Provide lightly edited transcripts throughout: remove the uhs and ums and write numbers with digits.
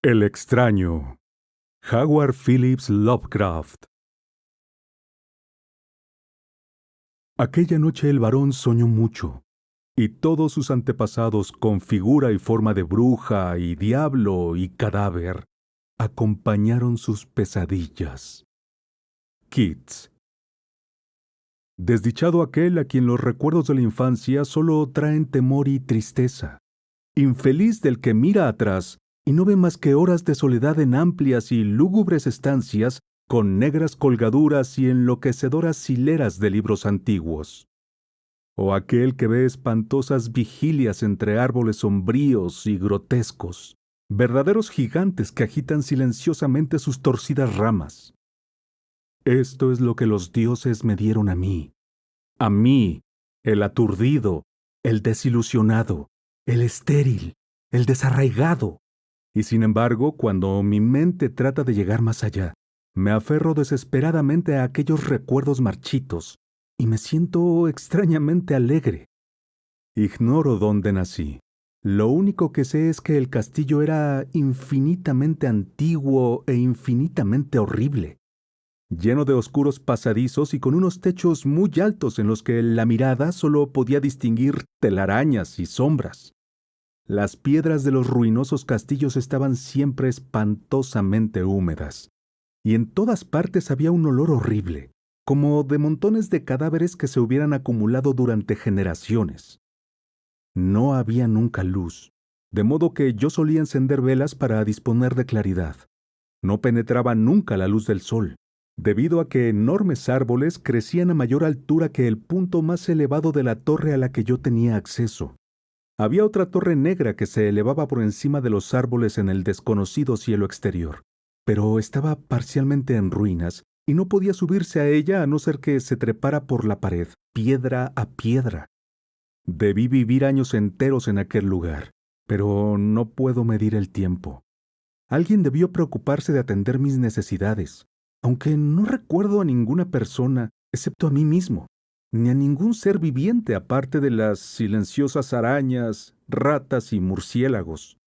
El extraño. Howard Phillips Lovecraft. Aquella noche el varón soñó mucho, y todos sus antepasados con figura y forma de bruja y diablo y cadáver acompañaron sus pesadillas. Keats. Desdichado aquel a quien los recuerdos de la infancia solo traen temor y tristeza. Infeliz del que mira atrás y no ve más que horas de soledad en amplias y lúgubres estancias con negras colgaduras y enloquecedoras hileras de libros antiguos. O aquel que ve espantosas vigilias entre árboles sombríos y grotescos, verdaderos gigantes que agitan silenciosamente sus torcidas ramas. Esto es lo que los dioses me dieron a mí, el aturdido, el desilusionado, el estéril, el desarraigado. Y sin embargo, cuando mi mente trata de llegar más allá, me aferro desesperadamente a aquellos recuerdos marchitos y me siento extrañamente alegre. Ignoro dónde nací. Lo único que sé es que el castillo era infinitamente antiguo e infinitamente horrible, lleno de oscuros pasadizos y con unos techos muy altos en los que la mirada solo podía distinguir telarañas y sombras. Las piedras de los ruinosos castillos estaban siempre espantosamente húmedas, y en todas partes había un olor horrible, como de montones de cadáveres que se hubieran acumulado durante generaciones. No había nunca luz, de modo que yo solía encender velas para disponer de claridad. No penetraba nunca la luz del sol, debido a que enormes árboles crecían a mayor altura que el punto más elevado de la torre a la que yo tenía acceso. Había otra torre negra que se elevaba por encima de los árboles en el desconocido cielo exterior, pero estaba parcialmente en ruinas y no podía subirse a ella a no ser que se trepara por la pared, piedra a piedra. Debí vivir años enteros en aquel lugar, pero no puedo medir el tiempo. Alguien debió preocuparse de atender mis necesidades, aunque no recuerdo a ninguna persona, excepto a mí mismo, ni a ningún ser viviente aparte de las silenciosas arañas, ratas y murciélagos.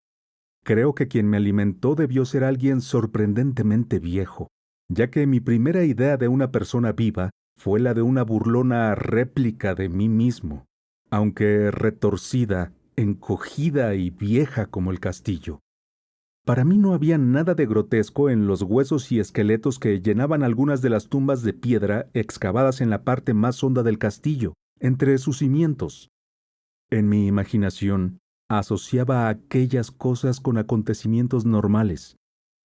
Creo que quien me alimentó debió ser alguien sorprendentemente viejo, ya que mi primera idea de una persona viva fue la de una burlona réplica de mí mismo, aunque retorcida, encogida y vieja como el castillo. Para mí no había nada de grotesco en los huesos y esqueletos que llenaban algunas de las tumbas de piedra excavadas en la parte más honda del castillo, entre sus cimientos. En mi imaginación, asociaba aquellas cosas con acontecimientos normales,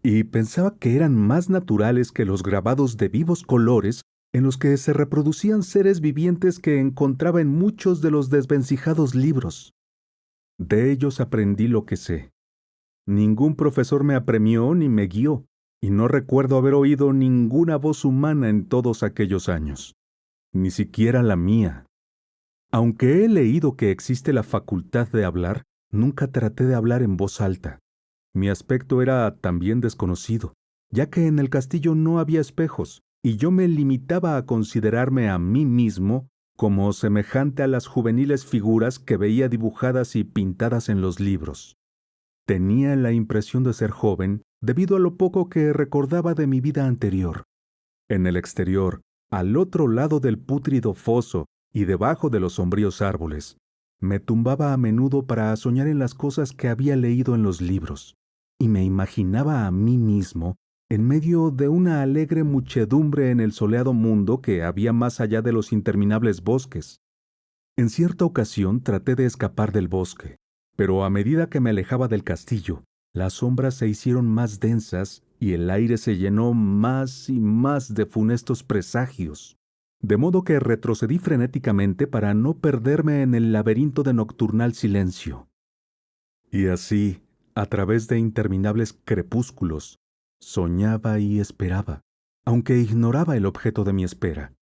y pensaba que eran más naturales que los grabados de vivos colores en los que se reproducían seres vivientes que encontraba en muchos de los desvencijados libros. De ellos aprendí lo que sé. Ningún profesor me apremió ni me guió, y no recuerdo haber oído ninguna voz humana en todos aquellos años, ni siquiera la mía. Aunque he leído que existe la facultad de hablar, nunca traté de hablar en voz alta. Mi aspecto era también desconocido, ya que en el castillo no había espejos, y yo me limitaba a considerarme a mí mismo como semejante a las juveniles figuras que veía dibujadas y pintadas en los libros. Tenía la impresión de ser joven debido a lo poco que recordaba de mi vida anterior. En el exterior, al otro lado del pútrido foso y debajo de los sombríos árboles, me tumbaba a menudo para soñar en las cosas que había leído en los libros, y me imaginaba a mí mismo en medio de una alegre muchedumbre en el soleado mundo que había más allá de los interminables bosques. En cierta ocasión traté de escapar del bosque, pero a medida que me alejaba del castillo, las sombras se hicieron más densas y el aire se llenó más y más de funestos presagios, de modo que retrocedí frenéticamente para no perderme en el laberinto de nocturnal silencio. Y así, a través de interminables crepúsculos, soñaba y esperaba, aunque ignoraba el objeto de mi espera.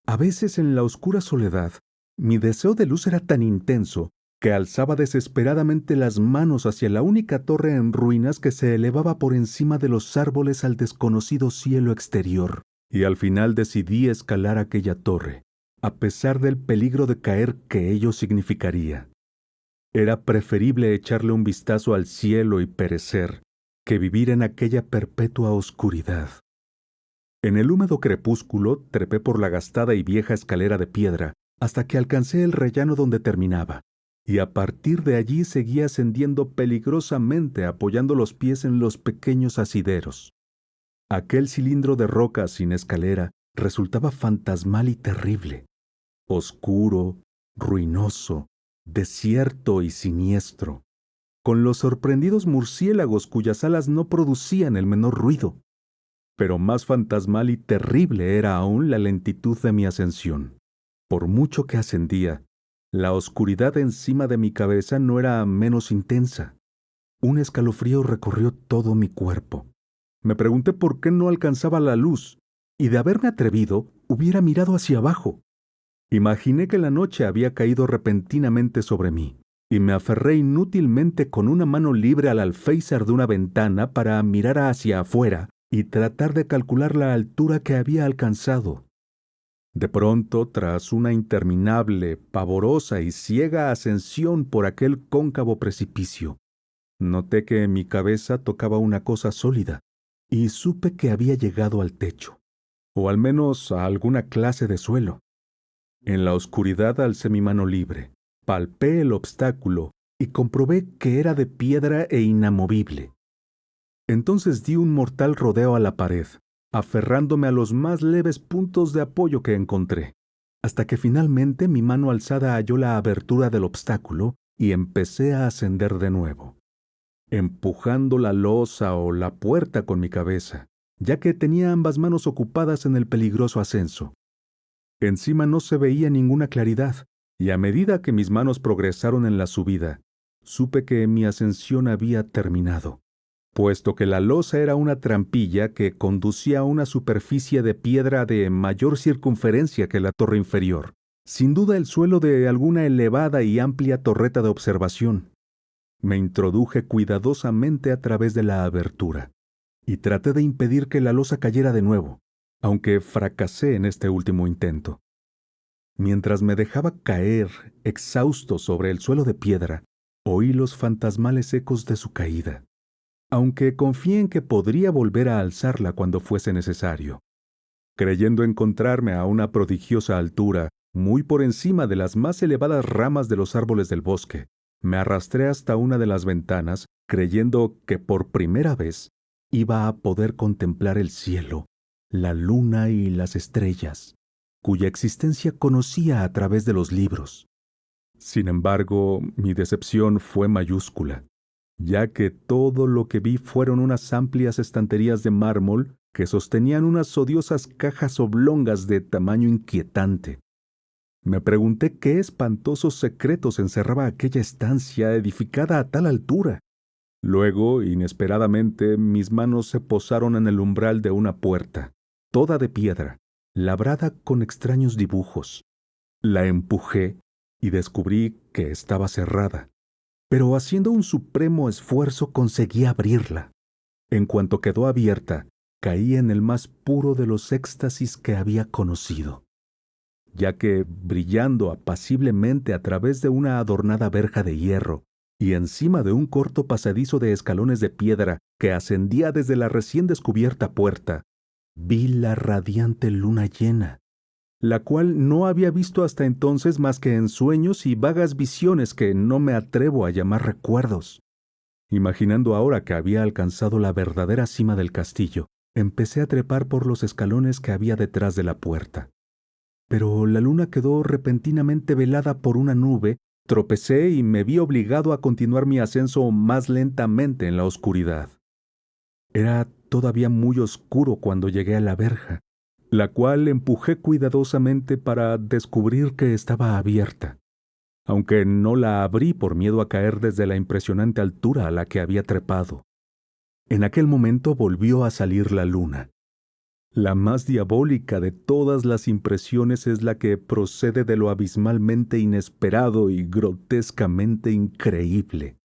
A veces en la oscura soledad, mi deseo de luz era tan intenso que alzaba desesperadamente las manos hacia la única torre en ruinas que se elevaba por encima de los árboles al desconocido cielo exterior, y al final decidí escalar aquella torre, a pesar del peligro de caer que ello significaría. Era preferible echarle un vistazo al cielo y perecer, que vivir en aquella perpetua oscuridad. En el húmedo crepúsculo trepé por la gastada y vieja escalera de piedra hasta que alcancé el rellano donde terminaba, y a partir de allí seguí ascendiendo peligrosamente apoyando los pies en los pequeños asideros. Aquel cilindro de roca sin escalera resultaba fantasmal y terrible, oscuro, ruinoso, desierto y siniestro, con los sorprendidos murciélagos cuyas alas no producían el menor ruido. Pero más fantasmal y terrible era aún la lentitud de mi ascensión. Por mucho que ascendía, la oscuridad encima de mi cabeza no era menos intensa. Un escalofrío recorrió todo mi cuerpo. Me pregunté por qué no alcanzaba la luz, y de haberme atrevido, hubiera mirado hacia abajo. Imaginé que la noche había caído repentinamente sobre mí, y me aferré inútilmente con una mano libre al alféizar de una ventana para mirar hacia afuera y tratar de calcular la altura que había alcanzado. De pronto, tras una interminable, pavorosa y ciega ascensión por aquel cóncavo precipicio, noté que mi cabeza tocaba una cosa sólida, y supe que había llegado al techo, o al menos a alguna clase de suelo. En la oscuridad alcé mi mano libre, palpé el obstáculo y comprobé que era de piedra e inamovible. Entonces di un mortal rodeo a la pared, aferrándome a los más leves puntos de apoyo que encontré, hasta que finalmente mi mano alzada halló la abertura del obstáculo y empecé a ascender de nuevo, empujando la losa o la puerta con mi cabeza, ya que tenía ambas manos ocupadas en el peligroso ascenso. Encima no se veía ninguna claridad, y a medida que mis manos progresaron en la subida, supe que mi ascensión había terminado, puesto que la losa era una trampilla que conducía a una superficie de piedra de mayor circunferencia que la torre inferior, sin duda el suelo de alguna elevada y amplia torreta de observación. Me introduje cuidadosamente a través de la abertura, y traté de impedir que la losa cayera de nuevo, aunque fracasé en este último intento. Mientras me dejaba caer, exhausto sobre el suelo de piedra, oí los fantasmales ecos de su caída, aunque confié en que podría volver a alzarla cuando fuese necesario. Creyendo encontrarme a una prodigiosa altura, muy por encima de las más elevadas ramas de los árboles del bosque, me arrastré hasta una de las ventanas, creyendo que por primera vez iba a poder contemplar el cielo, la luna y las estrellas, cuya existencia conocía a través de los libros. Sin embargo, mi decepción fue mayúscula, ya que todo lo que vi fueron unas amplias estanterías de mármol que sostenían unas odiosas cajas oblongas de tamaño inquietante. Me pregunté qué espantosos secretos encerraba aquella estancia edificada a tal altura. Luego, inesperadamente, mis manos se posaron en el umbral de una puerta, toda de piedra, labrada con extraños dibujos. La empujé y descubrí que estaba cerrada, pero haciendo un supremo esfuerzo conseguí abrirla. En cuanto quedó abierta, caí en el más puro de los éxtasis que había conocido, ya que, brillando apaciblemente a través de una adornada verja de hierro y encima de un corto pasadizo de escalones de piedra que ascendía desde la recién descubierta puerta, vi la radiante luna llena, la cual no había visto hasta entonces más que en sueños y vagas visiones que no me atrevo a llamar recuerdos. Imaginando ahora que había alcanzado la verdadera cima del castillo, empecé a trepar por los escalones que había detrás de la puerta. Pero la luna quedó repentinamente velada por una nube, tropecé y me vi obligado a continuar mi ascenso más lentamente en la oscuridad. Era todavía muy oscuro cuando llegué a la verja, la cual empujé cuidadosamente para descubrir que estaba abierta, aunque no la abrí por miedo a caer desde la impresionante altura a la que había trepado. En aquel momento volvió a salir la luna. La más diabólica de todas las impresiones es la que procede de lo abismalmente inesperado y grotescamente increíble.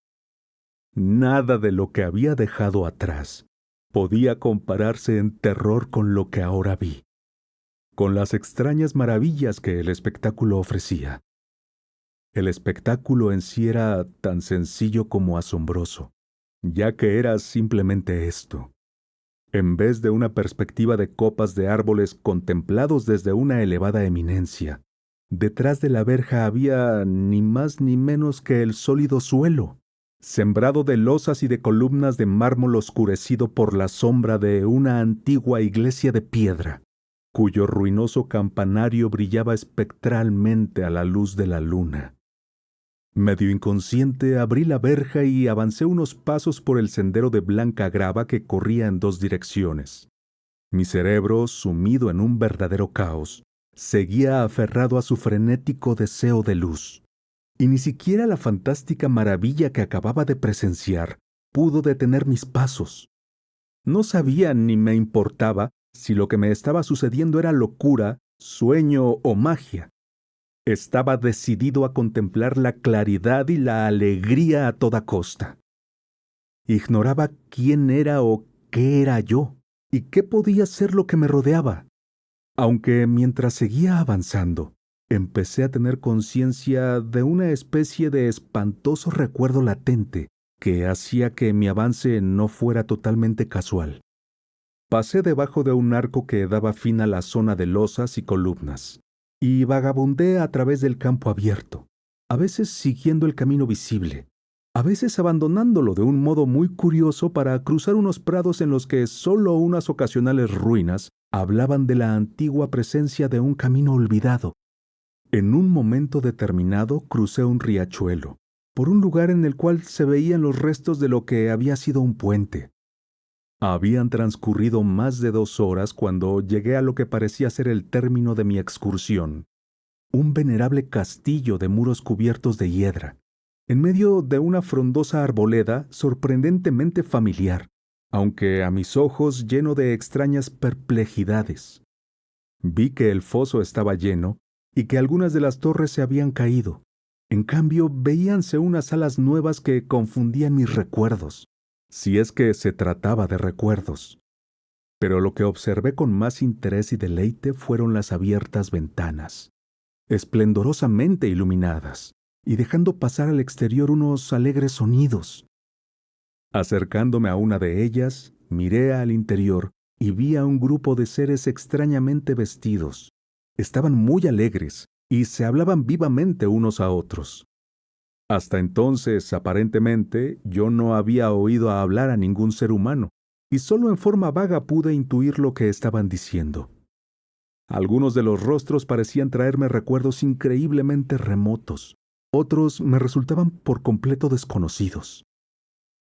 Nada de lo que había dejado atrás podía compararse en terror con lo que ahora vi, con las extrañas maravillas que el espectáculo ofrecía. El espectáculo en sí era tan sencillo como asombroso, ya que era simplemente esto. En vez de una perspectiva de copas de árboles contemplados desde una elevada eminencia, detrás de la verja había ni más ni menos que el sólido suelo, sembrado de losas y de columnas de mármol oscurecido por la sombra de una antigua iglesia de piedra, cuyo ruinoso campanario brillaba espectralmente a la luz de la luna. Medio inconsciente abrí la verja y avancé unos pasos por el sendero de blanca grava que corría en dos direcciones. Mi cerebro, sumido en un verdadero caos, seguía aferrado a su frenético deseo de luz, y ni siquiera la fantástica maravilla que acababa de presenciar pudo detener mis pasos. No sabía ni me importaba si lo que me estaba sucediendo era locura, sueño o magia. Estaba decidido a contemplar la claridad y la alegría a toda costa. Ignoraba quién era o qué era yo, y qué podía ser lo que me rodeaba. Aunque mientras seguía avanzando, empecé a tener conciencia de una especie de espantoso recuerdo latente que hacía que mi avance no fuera totalmente casual. Pasé debajo de un arco que daba fin a la zona de losas y columnas, y vagabundeé a través del campo abierto, a veces siguiendo el camino visible, a veces abandonándolo de un modo muy curioso para cruzar unos prados en los que solo unas ocasionales ruinas hablaban de la antigua presencia de un camino olvidado. En un momento determinado crucé un riachuelo, por un lugar en el cual se veían los restos de lo que había sido un puente. Habían transcurrido más de 2 horas cuando llegué a lo que parecía ser el término de mi excursión, un venerable castillo de muros cubiertos de hiedra, en medio de una frondosa arboleda sorprendentemente familiar, aunque a mis ojos lleno de extrañas perplejidades. Vi que el foso estaba lleno y que algunas de las torres se habían caído. En cambio, veíanse unas alas nuevas que confundían mis recuerdos, si es que se trataba de recuerdos. Pero lo que observé con más interés y deleite fueron las abiertas ventanas, esplendorosamente iluminadas, y dejando pasar al exterior unos alegres sonidos. Acercándome a una de ellas, miré al interior y vi a un grupo de seres extrañamente vestidos. Estaban muy alegres y se hablaban vivamente unos a otros. Hasta entonces, aparentemente, yo no había oído hablar a ningún ser humano, y solo en forma vaga pude intuir lo que estaban diciendo. Algunos de los rostros parecían traerme recuerdos increíblemente remotos, otros me resultaban por completo desconocidos.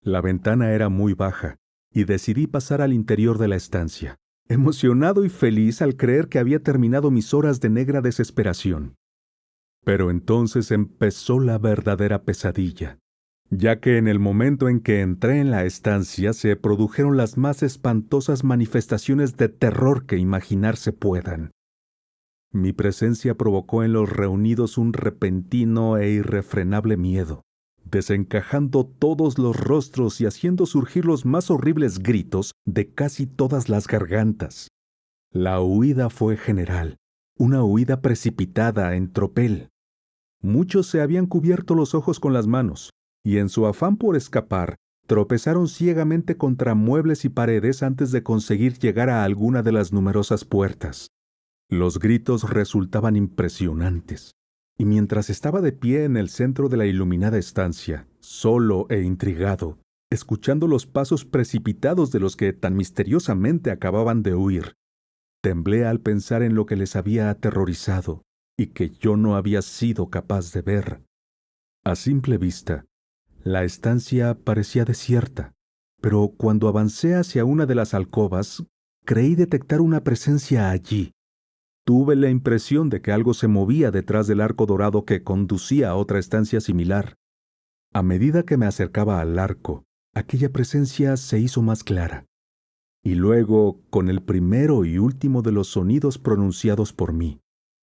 La ventana era muy baja, y decidí pasar al interior de la estancia, emocionado y feliz al creer que había terminado mis horas de negra desesperación. Pero entonces empezó la verdadera pesadilla, ya que en el momento en que entré en la estancia se produjeron las más espantosas manifestaciones de terror que imaginarse puedan. Mi presencia provocó en los reunidos un repentino e irrefrenable miedo, desencajando todos los rostros y haciendo surgir los más horribles gritos de casi todas las gargantas. La huida fue general, una huida precipitada en tropel. Muchos se habían cubierto los ojos con las manos, y en su afán por escapar, tropezaron ciegamente contra muebles y paredes antes de conseguir llegar a alguna de las numerosas puertas. Los gritos resultaban impresionantes, y mientras estaba de pie en el centro de la iluminada estancia, solo e intrigado, escuchando los pasos precipitados de los que tan misteriosamente acababan de huir, temblé al pensar en lo que les había aterrorizado y que yo no había sido capaz de ver. A simple vista, la estancia parecía desierta, pero cuando avancé hacia una de las alcobas, creí detectar una presencia allí. Tuve la impresión de que algo se movía detrás del arco dorado que conducía a otra estancia similar. A medida que me acercaba al arco, aquella presencia se hizo más clara. Y luego, con el primero y último de los sonidos pronunciados por mí,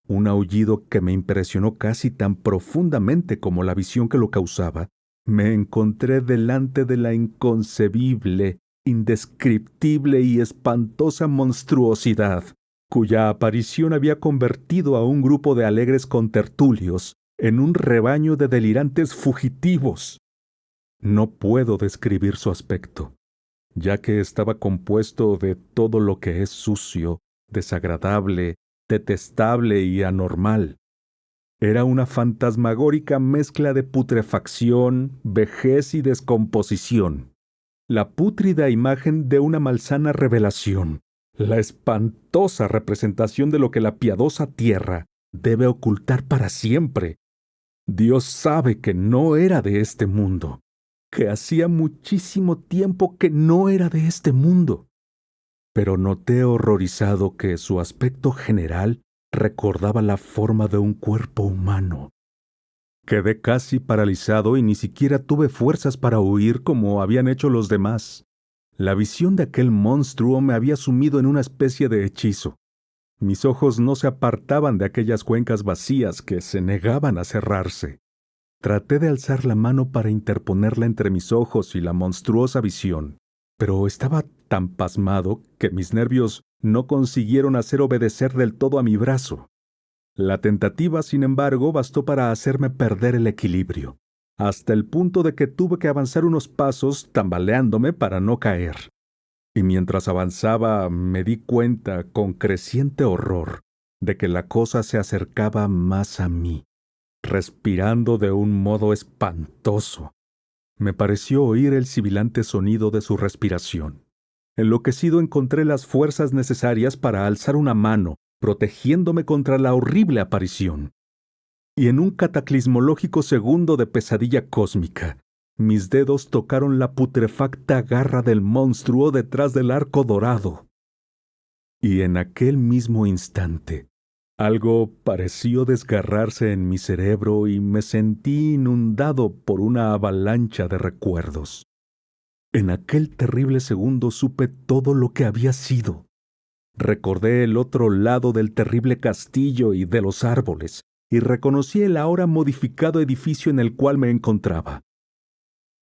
un aullido que me impresionó casi tan profundamente como la visión que lo causaba, me encontré delante de la inconcebible, indescriptible y espantosa monstruosidad, cuya aparición había convertido a un grupo de alegres contertulios en un rebaño de delirantes fugitivos. No puedo describir su aspecto, ya que estaba compuesto de todo lo que es sucio, desagradable, detestable y anormal. Era una fantasmagórica mezcla de putrefacción, vejez y descomposición. La pútrida imagen de una malsana revelación, la espantosa representación de lo que la piadosa tierra debe ocultar para siempre. Dios sabe que no era de este mundo, que hacía muchísimo tiempo que no era de este mundo. Pero noté horrorizado que su aspecto general recordaba la forma de un cuerpo humano. Quedé casi paralizado y ni siquiera tuve fuerzas para huir como habían hecho los demás. La visión de aquel monstruo me había sumido en una especie de hechizo. Mis ojos no se apartaban de aquellas cuencas vacías que se negaban a cerrarse. Traté de alzar la mano para interponerla entre mis ojos y la monstruosa visión, pero estaba tan pasmado que mis nervios no consiguieron hacer obedecer del todo a mi brazo. La tentativa, sin embargo, bastó para hacerme perder el equilibrio, hasta el punto de que tuve que avanzar unos pasos tambaleándome para no caer. Y mientras avanzaba me di cuenta, con creciente horror, de que la cosa se acercaba más a mí, respirando de un modo espantoso. Me pareció oír el sibilante sonido de su respiración. Enloquecido encontré las fuerzas necesarias para alzar una mano, protegiéndome contra la horrible aparición. Y en un cataclismológico segundo de pesadilla cósmica, mis dedos tocaron la putrefacta garra del monstruo detrás del arco dorado. Y en aquel mismo instante, algo pareció desgarrarse en mi cerebro y me sentí inundado por una avalancha de recuerdos. En aquel terrible segundo supe todo lo que había sido. Recordé el otro lado del terrible castillo y de los árboles, y reconocí el ahora modificado edificio en el cual me encontraba.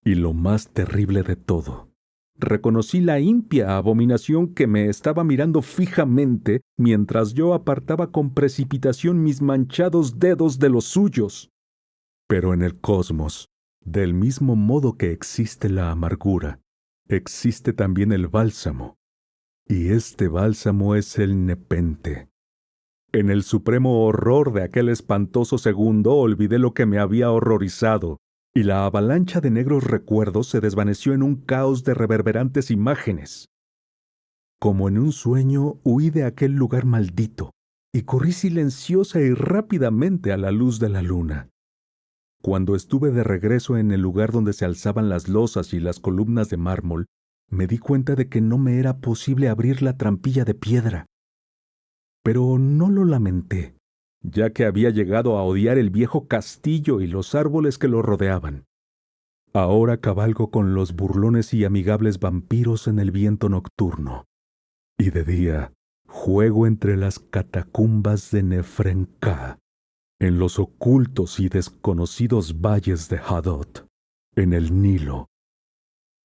Y lo más terrible de todo, reconocí la impía abominación que me estaba mirando fijamente mientras yo apartaba con precipitación mis manchados dedos de los suyos. Pero en el cosmos, del mismo modo que existe la amargura, existe también el bálsamo. Y este bálsamo es el nepente. En el supremo horror de aquel espantoso segundo olvidé lo que me había horrorizado, y la avalancha de negros recuerdos se desvaneció en un caos de reverberantes imágenes. Como en un sueño, huí de aquel lugar maldito, y corrí silenciosa y rápidamente a la luz de la luna. Cuando estuve de regreso en el lugar donde se alzaban las losas y las columnas de mármol, me di cuenta de que no me era posible abrir la trampilla de piedra. Pero no lo lamenté, ya que había llegado a odiar el viejo castillo y los árboles que lo rodeaban. Ahora cabalgo con los burlones y amigables vampiros en el viento nocturno, y de día juego entre las catacumbas de Nefrenka, en los ocultos y desconocidos valles de Hadot, en el Nilo.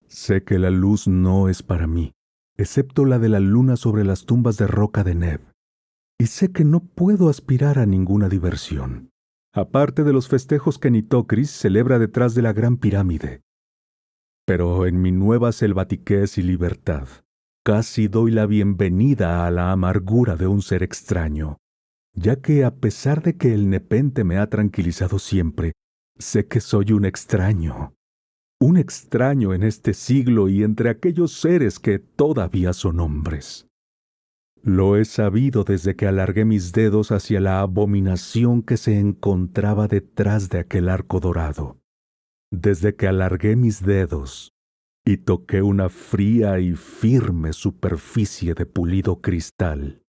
Sé que la luz no es para mí, excepto la de la luna sobre las tumbas de roca de Neb, y sé que no puedo aspirar a ninguna diversión, aparte de los festejos que Nitocris celebra detrás de la gran pirámide. Pero en mi nueva selvatiquez y libertad, casi doy la bienvenida a la amargura de un ser extraño, ya que a pesar de que el nepente me ha tranquilizado siempre, sé que soy un extraño en este siglo y entre aquellos seres que todavía son hombres. Lo he sabido desde que alargué mis dedos hacia la abominación que se encontraba detrás de aquel arco dorado. Desde que alargué mis dedos y toqué una fría y firme superficie de pulido cristal.